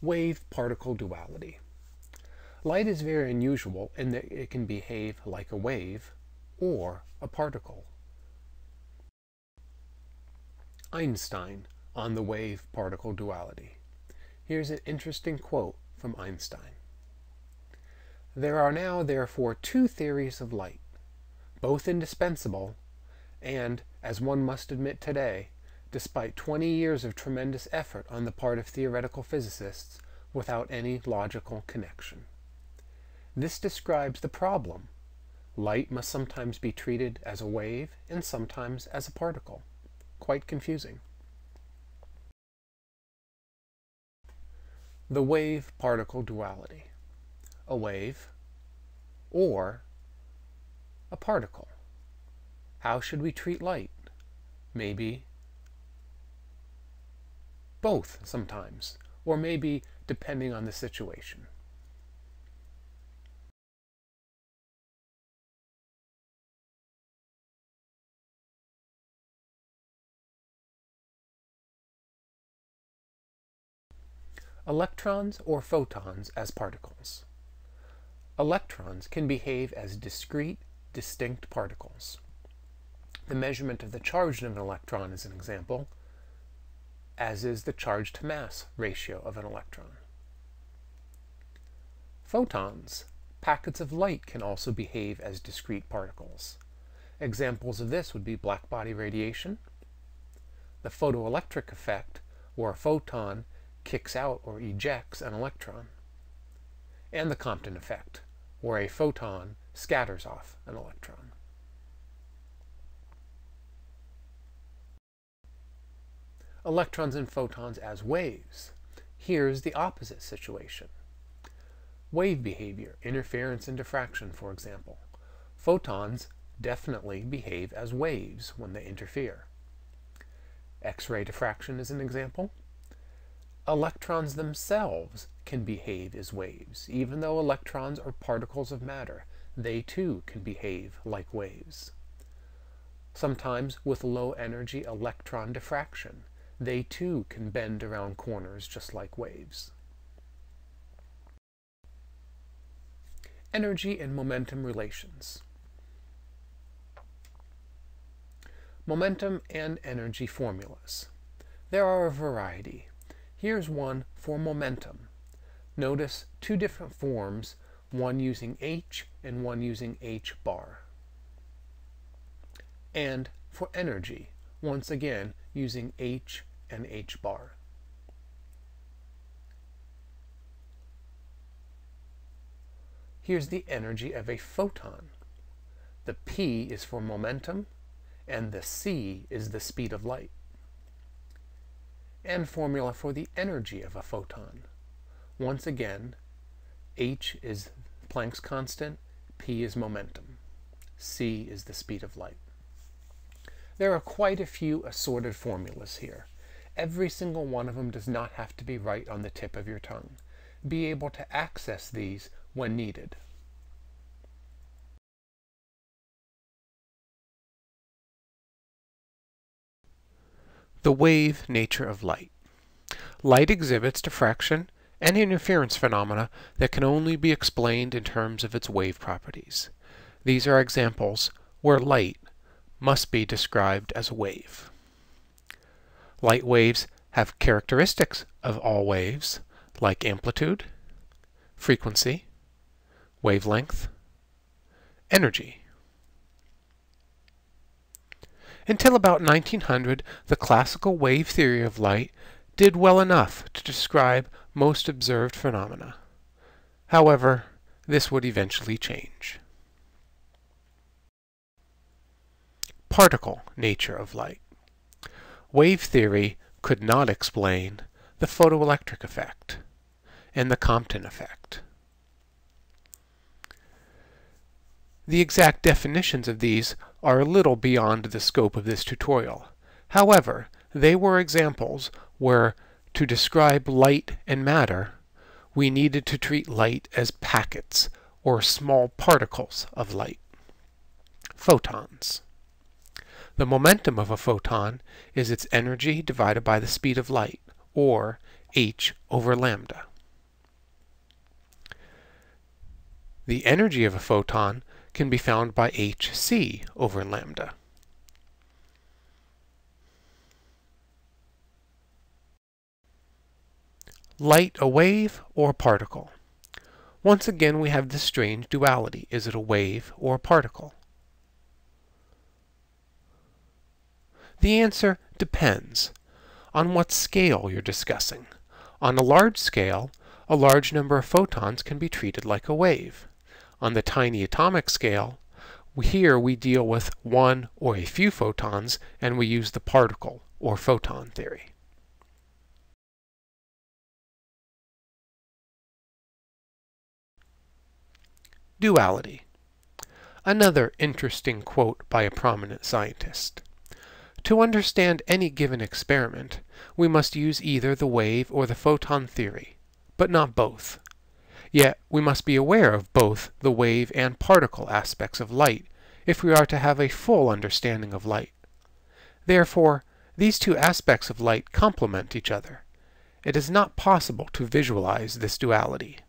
Wave-particle duality. Light is very unusual in that it can behave like a wave or a particle. Einstein on the wave-particle duality. Here's an interesting quote from Einstein. "There are now therefore two theories of light, both indispensable, and, as one must admit today, despite 20 years of tremendous effort on the part of theoretical physicists, without any logical connection. This describes the problem. Light must sometimes be treated as a wave and sometimes as a particle. Quite confusing." The wave-particle duality. A wave or a particle. How should we treat light? Maybe both sometimes, or maybe depending on the situation. Electrons or photons as particles. Electrons can behave as discrete, distinct particles. The measurement of the charge of an electron is an example, as is the charge-to-mass ratio of an electron. Photons, packets of light, can also behave as discrete particles. Examples of this would be blackbody radiation, the photoelectric effect, where a photon kicks out or ejects an electron, and the Compton effect, where a photon scatters off an electron. Electrons and photons as waves. Here's the opposite situation. Wave behavior, interference and diffraction, for example. Photons definitely behave as waves when they interfere. X-ray diffraction is an example. Electrons themselves can behave as waves. Even though electrons are particles of matter, they too can behave like waves. Sometimes with low energy electron diffraction, they too can bend around corners just like waves. Energy and momentum relations. Momentum and energy formulas. There are a variety. Here's one for momentum. Notice two different forms, one using h and one using h bar. And for energy, once again using h and h bar. Here's the energy of a photon. The p is for momentum, and the c is the speed of light. And formula for the energy of a photon. Once again, h is Planck's constant, p is momentum, c is the speed of light. There are quite a few assorted formulas here. Every single one of them does not have to be right on the tip of your tongue. Be able to access these when needed. The wave nature of light. Light exhibits diffraction and interference phenomena that can only be explained in terms of its wave properties. These are examples where light must be described as a wave. Light waves have characteristics of all waves, like amplitude, frequency, wavelength, energy. Until about 1900, the classical wave theory of light did well enough to describe most observed phenomena. However, this would eventually change. Particle nature of light. Wave theory could not explain the photoelectric effect and the Compton effect. The exact definitions of these are a little beyond the scope of this tutorial. However, they were examples where, to describe light and matter, we needed to treat light as packets or small particles of light. Photons. The momentum of a photon is its energy divided by the speed of light, or h over lambda. The energy of a photon can be found by hc over lambda. Light a wave or a particle? Once again we have this strange duality. Is it a wave or a particle? The answer depends on what scale you're discussing. On a large scale, a large number of photons can be treated like a wave. On the tiny atomic scale, here we deal with one or a few photons, and we use the particle or photon theory. Duality. Another interesting quote by a prominent scientist. To understand any given experiment, we must use either the wave or the photon theory, but not both. Yet we must be aware of both the wave and particle aspects of light if we are to have a full understanding of light. Therefore, these two aspects of light complement each other. It is not possible to visualize this duality.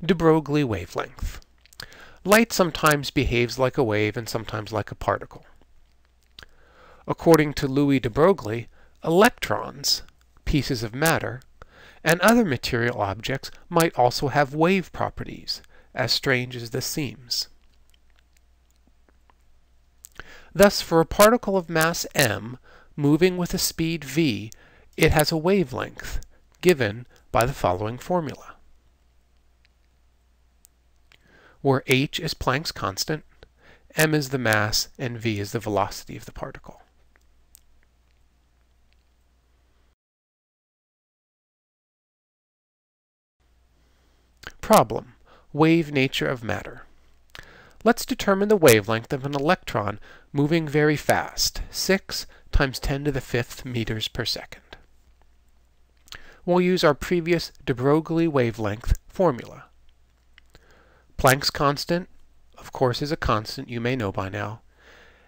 De Broglie wavelength. Light sometimes behaves like a wave and sometimes like a particle. According to Louis de Broglie, electrons, pieces of matter, and other material objects might also have wave properties, as strange as this seems. Thus, for a particle of mass m moving with a speed v, it has a wavelength, given by the following formula, where h is Planck's constant, m is the mass, and v is the velocity of the particle. Problem: wave nature of matter. Let's determine the wavelength of an electron moving very fast, 6 × 10⁵ meters per second. We'll use our previous de Broglie wavelength formula. Planck's constant, of course, is a constant you may know by now,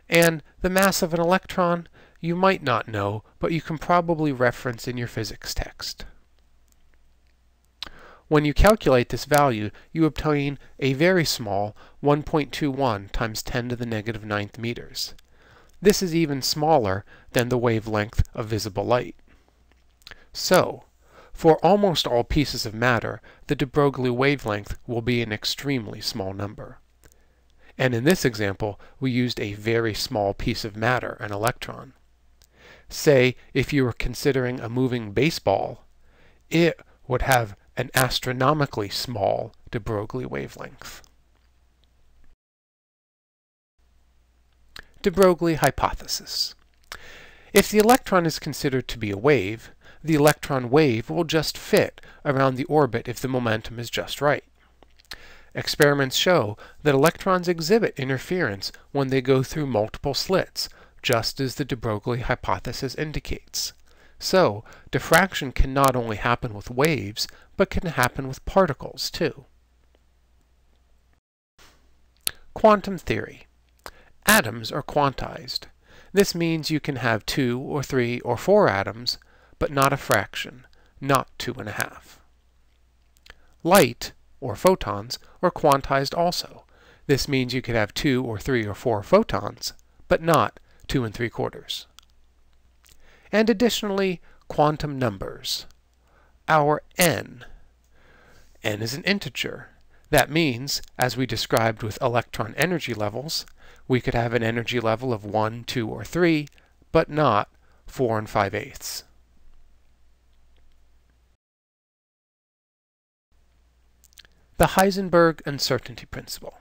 and the mass of an electron you might not know, but you can probably reference in your physics text. When you calculate this value, you obtain a very small 1.21 × 10⁹ meters. This is even smaller than the wavelength of visible light. So, for almost all pieces of matter, the de Broglie wavelength will be an extremely small number. And in this example, we used a very small piece of matter, an electron. Say, if you were considering a moving baseball, it would have an astronomically small de Broglie wavelength. De Broglie hypothesis. If the electron is considered to be a wave, the electron wave will just fit around the orbit if the momentum is just right. Experiments show that electrons exhibit interference when they go through multiple slits, just as the de Broglie hypothesis indicates. So, diffraction can not only happen with waves, but can happen with particles too. Quantum theory. Atoms are quantized. This means you can have 2 or 3 or 4 atoms, but not a fraction, not 2.5. Light, or photons, are quantized also. This means you could have 2 or 3 or 4 photons, but not 2 3/4. And additionally, quantum numbers. Our n is an integer. That means, as we described with electron energy levels, we could have an energy level of 1, 2, or 3, but not 4 5/8. The Heisenberg uncertainty principle.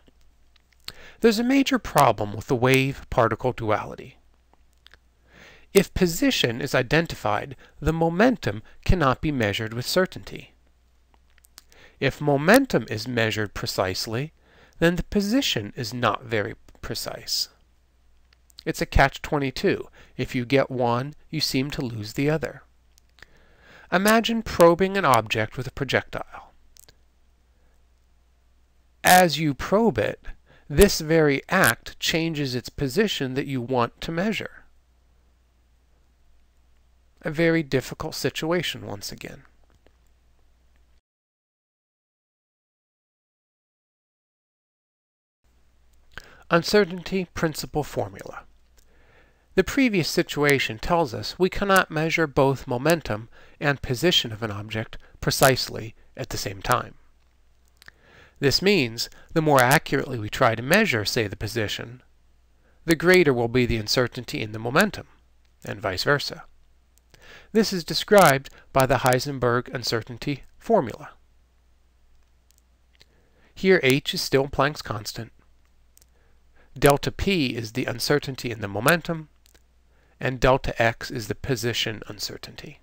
There's a major problem with the wave-particle duality. If position is identified, the momentum cannot be measured with certainty. If momentum is measured precisely, then the position is not very precise. It's a catch-22. If you get one, you seem to lose the other. Imagine probing an object with a projectile. As you probe it, this very act changes its position that you want to measure. a very difficult situation once again. Uncertainty principle formula. The previous situation tells us we cannot measure both momentum and position of an object precisely at the same time. This means the more accurately we try to measure, say, the position, the greater will be the uncertainty in the momentum, and vice versa. This is described by the Heisenberg uncertainty formula. Here h is still Planck's constant, delta p is the uncertainty in the momentum, and delta x is the position uncertainty.